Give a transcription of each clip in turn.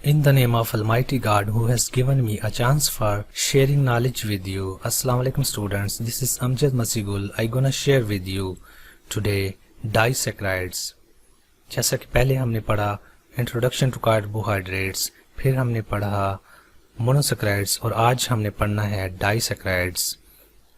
In the name of Almighty God who has given me a chance for sharing knowledge with you. Assalamu alaikum students, this is Amjad Masigul. I gonna share with you today disaccharides. जैसा कि पहले हमने पढ़ा introduction to carbohydrates, फिर हमने पढ़ा monosaccharides और आज हमने पढ़ना है डाइसैकराइड्स।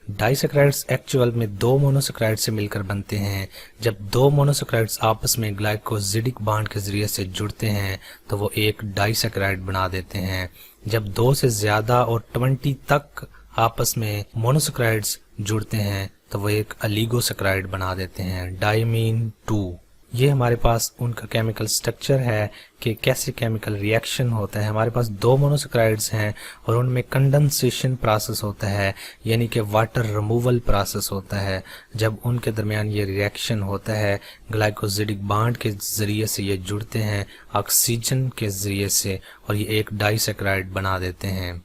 डाइसैकराइड्स एक्चुअल में दो मोनोसैकराइड्स से मिलकर बनते हैं। जब दो मोनोसैकराइड्स आपस में ग्लाइकोजिडिक बॉन्ड के जरिए से जुड़ते हैं तो वो एक डाइसैकराइड बना देते हैं। जब दो से ज्यादा और 20 तक आपस में मोनोसैकराइड्स जुड़ते हैं तो वो एक अलीगोसैकराइड बना देते हैं। डाइमीन 2 ये हमारे पास उनका केमिकल स्ट्रक्चर है कि कैसे केमिकल रिएक्शन होता है। हमारे पास दो मोनोसैकराइड्स हैं और उनमें कंडेंसेशन प्रोसेस होता है, यानी कि वाटर रिमूवल प्रोसेस होता है। जब उनके दरमियान ये रिएक्शन होता है, ग्लाइकोजिडिक बॉन्ड के जरिए से ये जुड़ते हैं ऑक्सीजन के जरिए से और ये एक डाइसैकराइड बना देते हैं।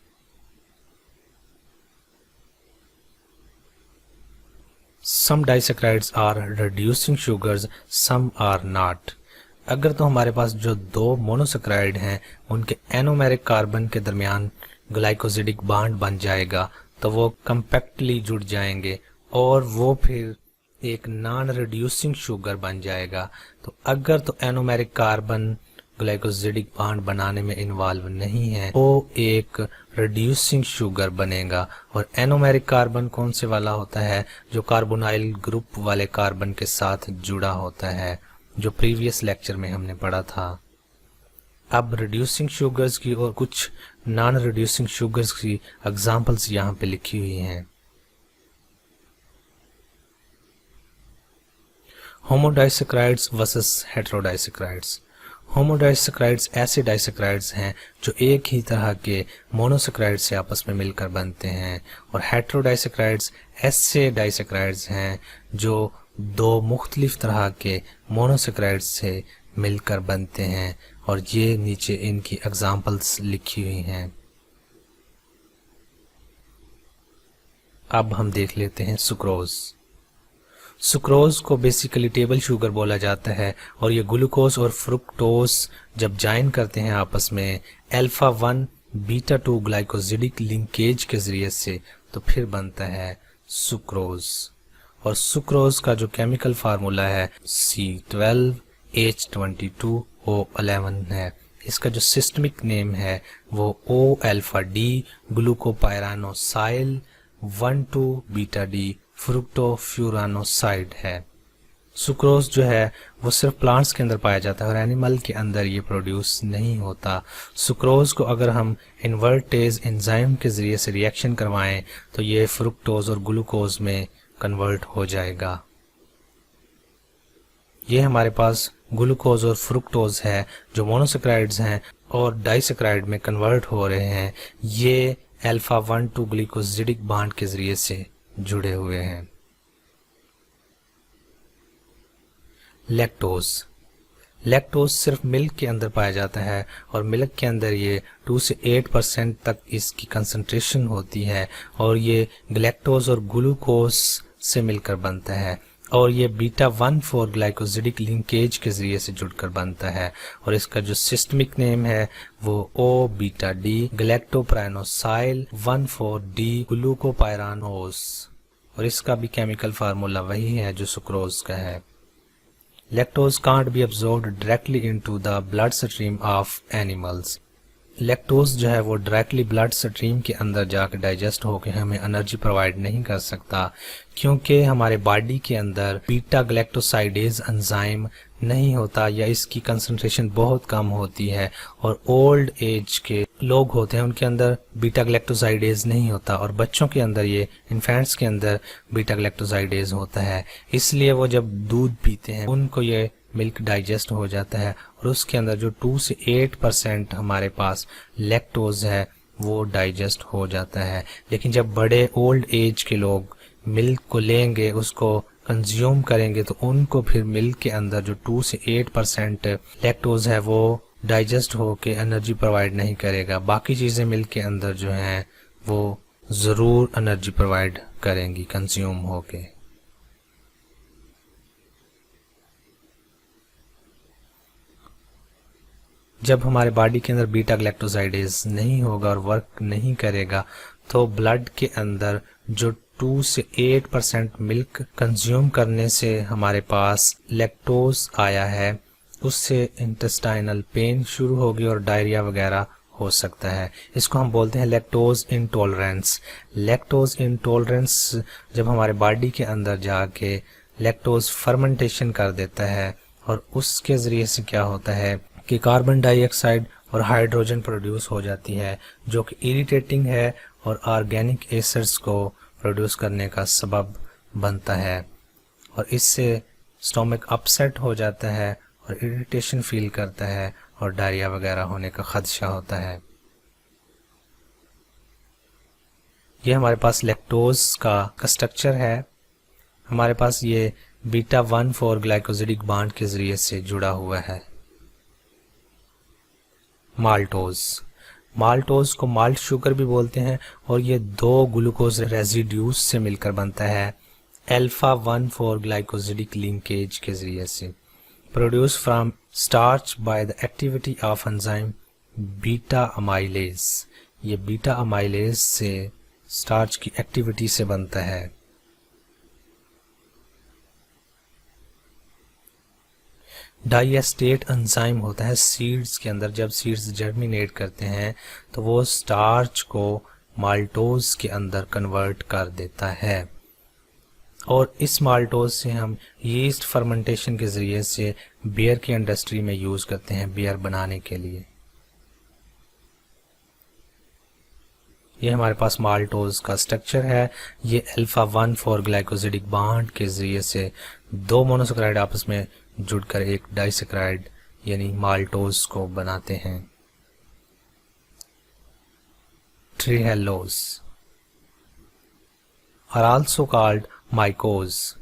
Some disaccharides are reducing sugars, some are not. अगर तो हमारे पास जो दो मोनोसैकराइड हैं उनके एनोमेरिक कार्बन के दरमियान ग्लाइकोजिडिक बॉन्ड बन जाएगा तो वो कम्पैक्टली जुड़ जाएंगे और वो फिर एक नॉन रिड्यूसिंग शुगर बन जाएगा। तो अगर तो एनोमेरिक कार्बन ग्लाइकोजिडिक बॉन्ड बनाने में इन्वॉल्व नहीं है वो एक रिड्यूसिंग शुगर बनेगा। और एनोमेरिक कार्बन कौन से वाला होता है? जो कार्बोनाइल ग्रुप वाले कार्बन के साथ जुड़ा होता है, जो प्रीवियस लेक्चर में हमने पढ़ा था। अब रिड्यूसिंग शुगर्स की और कुछ नॉन रिड्यूसिंग शुगर्स की एग्जांपल्स यहाँ पे लिखी हुई हैं। होमोडाइसैकराइड्स वर्सेस हेटेरोडाइसैकराइड्स। होमोडाइसैकराइड्स ऐसे डाइसैकराइड्स हैं जो एक ही तरह के मोनोसैकराइड से आपस में मिलकर बनते हैं, और हेटेरोडाइसैकराइड्स ऐसे डाइसैकराइड्स हैं जो दो मुख्तलिफ तरह के मोनोसैकराइड्स से मिलकर बनते हैं, और ये नीचे इनकी एग्जांपल्स लिखी हुई हैं। अब हम देख लेते हैं सुक्रोज। सुक्रोज को बेसिकली टेबल शुगर बोला जाता है और ये ग्लूकोज और फ्रुक्टोज जब ज्वाइन करते हैं आपस में अल्फा 1 बीटा 2 ग्लाइकोजिडिक लिंकेज के जरिए से तो फिर बनता है सुक्रोज। और सुक्रोज का जो केमिकल फार्मूला है C12H22O11 है। इसका जो सिस्टमिक नेम है वो O alpha D ग्लूकोपायरानोसाइल 1,2 beta D फ्रुक्टोफ्यूरानोसाइड है। सुक्रोज जो है वो सिर्फ प्लांट्स के अंदर पाया जाता है और एनिमल के अंदर ये प्रोड्यूस नहीं होता। सुक्रोज को अगर हम इन्वर्टेज एंजाइम के जरिए से रिएक्शन करवाएं तो ये फ्रुक्टोज और ग्लूकोज में कन्वर्ट हो जाएगा। ये हमारे पास ग्लूकोज और फ्रुक्टोज है जो मोनोसैकराइड्स हैं और डाइसैकराइड में कन्वर्ट हो रहे हैं। ये अल्फा 1,2 ग्लाइकोजिडिक बॉन्ड के जरिए से जुड़े हुए हैं। लैक्टोज। लैक्टोज सिर्फ मिल्क के अंदर पाया जाता है और मिल्क के अंदर ये 2 से 8% तक इसकी कंसंट्रेशन होती है और ये ग्लैक्टोज और ग्लूकोज से मिलकर बनता है और ये बीटा 1,4 ग्लाइकोजिडिक लिंकेज के जरिए से जुड़कर बनता है। और इसका जो सिस्टमिक नेम है वो O बीटा D गैलेक्टोप्राइनोसाइल 1,4 D ग्लूकोपायरानोस, और इसका भी केमिकल फार्मूला वही है जो सुक्रोज का है। Lactose can't be absorbed directly into the blood stream of animals. Lactose जो है वो डायरेक्टली ब्लड स्ट्रीम के अंदर जाकर डाइजेस्ट होकर हमें एनर्जी प्रोवाइड नहीं कर सकता, क्योंकि हमारे बॉडी के अंदर बीटा गैलेक्टोसाइडेज एंजाइम नहीं होता या इसकी कंसंट्रेशन बहुत कम होती है। और ओल्ड एज के लोग होते हैं उनके अंदर बीटा गैलेक्टोसाइडेज नहीं होता और बच्चों के अंदर, ये इन्फेंट्स के अंदर बीटा गैलेक्टोसाइडेज होता है। इसलिए वो जब दूध पीते हैं उनको ये मिल्क डाइजेस्ट हो जाता है और उसके अंदर जो 2 से 8% हमारे पास लैक्टोज है वो डाइजेस्ट हो जाता है। लेकिन जब बड़े ओल्ड एज के लोग मिल्क को लेंगे, उसको कंज्यूम करेंगे, तो उनको फिर मिल्क के अंदर जो 2 से 8% लैक्टोज है वो डाइजेस्ट होके एनर्जी प्रोवाइड नहीं करेगा। बाकी चीज़ें मिल्क के अंदर जो हैं वो ज़रूर एनर्जी प्रोवाइड करेंगी कंज्यूम होके। जब हमारे बॉडी के अंदर बीटा ग्लैक्टोसाइडेज नहीं होगा और वर्क नहीं करेगा तो ब्लड के अंदर जो 2 से 8% मिल्क कंज्यूम करने से हमारे पास लैक्टोज आया है, उससे इंटेस्टाइनल पेन शुरू होगी और डायरिया वगैरह हो सकता है। इसको हम बोलते हैं लैक्टोज इंटॉलरेंस। लैक्टोज इंटॉलरेंस जब हमारे बॉडी के अंदर जाके लैक्टोज फर्मेंटेशन कर देता है और उसके ज़रिए से क्या होता है कि कार्बन डाइऑक्साइड और हाइड्रोजन प्रोड्यूस हो जाती है, जो कि इरिटेटिंग है और ऑर्गेनिक एसिड्स को प्रोड्यूस करने का सबब बनता है और इससे स्टोमक अपसेट हो जाता है और इरिटेशन फील करता है और डायरिया वगैरह होने का खदशा होता है। ये हमारे पास लैक्टोज का स्ट्रक्चर है। हमारे पास ये बीटा 1,4 ग्लाइकोसिडिक बॉन्ड के जरिए से जुड़ा हुआ है। माल्टोज, माल्टोज को माल्ट शुगर भी बोलते हैं और ये 2 ग्लूकोज रेजिड्यूज से मिलकर बनता है अल्फा 1,4 ग्लाइकोसिडिक लिंकेज के जरिए से। Produce from starch by the activity of enzyme beta amylase. ये बीटा अमाइलेज से स्टार्च की एक्टिविटी से बनता है। डाइएस्टेट एंजाइम होता है सीड्स के अंदर। जब सीड्स जर्मिनेट करते हैं तो वो स्टार्च को माल्टोज के अंदर कन्वर्ट कर देता है और इस माल्टोज से हम यीस्ट फर्मेंटेशन के ज़रिए से बियर की इंडस्ट्री में यूज़ करते हैं बियर बनाने के लिए। ये हमारे पास माल्टोज का स्ट्रक्चर है। ये अल्फा 1,4 ग्लाइकोसिडिक बॉन्ड के ज़रिए से 2 मोनोसैकेराइड आपस में जुड़कर एक डाइसैकेराइड यानी माल्टोज को बनाते हैं। ट्रिहेलोज are also called mycose,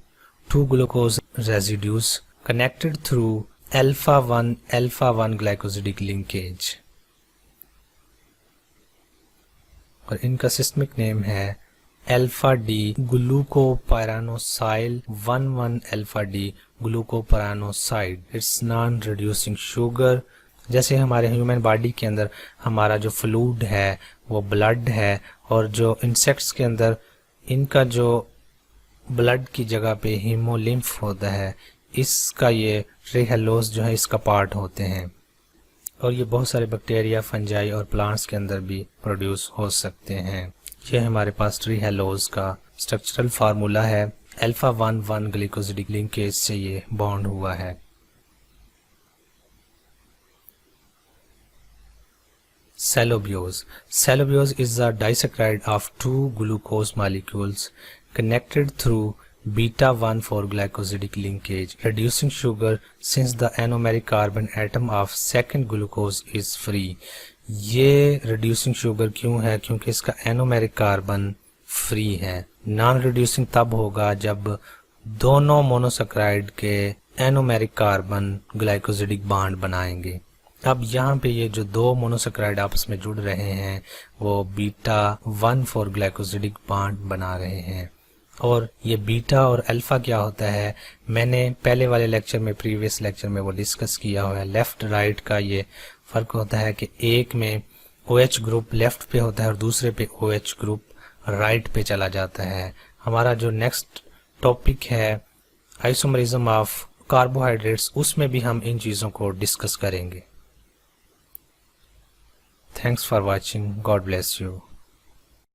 2 glucose residues connected through alpha 1 glycosidic linkage और इनका सिस्टमिक नेम है alpha D glucopyranosyl 1,1 alpha D glucopyranoside. It's non reducing sugar. जैसे हमारे ह्यूमन बॉडी के अंदर हमारा जो फ्लूइड है वो ब्लड है और जो इंसेक्ट्स के अंदर इनका जो ब्लड की जगह पे हीमोलिम्फ होता है, इसका ये ट्रिहेलोज जो है इसका पार्ट होते हैं और ये बहुत सारे बैक्टीरिया, फंजाई और प्लांट्स के अंदर भी प्रोड्यूस हो सकते हैं। ये हमारे पास ट्रिहेलोज का स्ट्रक्चरल फार्मूला है। अल्फा 1,1 ग्लाइकोसिडिक लिंकेज से ये बॉन्ड हुआ है। Cellulose. Cellulose is a disaccharide of 2 glucose molecules connected through beta 1,4 glycosidic linkage, reducing sugar since the anomeric carbon atom of second glucose is free. ये reducing sugar क्यों है? क्योंकि इसका anomeric carbon free है। non reducing तब होगा जब दोनों मोनोसैकेराइड के anomeric carbon glycosidic bond बनाएंगे। अब यहाँ पे ये जो 2 मोनोसैकेराइड आपस में जुड़ रहे हैं वो बीटा 1,4 ग्लाइकोसिडिक बॉन्ड बना रहे हैं। और ये बीटा और अल्फा क्या होता है, मैंने पहले वाले लेक्चर में, प्रीवियस लेक्चर में वो डिस्कस किया हुआ है। लेफ्ट राइट का ये फ़र्क होता है कि एक में OH ग्रुप लेफ्ट पे होता है और दूसरे पे OH ग्रुप राइट पे चला जाता है। हमारा जो नेक्स्ट टॉपिक है आइसोमरिज्म ऑफ कार्बोहाइड्रेट्स, उसमें भी हम इन चीज़ों को डिस्कस करेंगे। Thanks for watching. God bless you.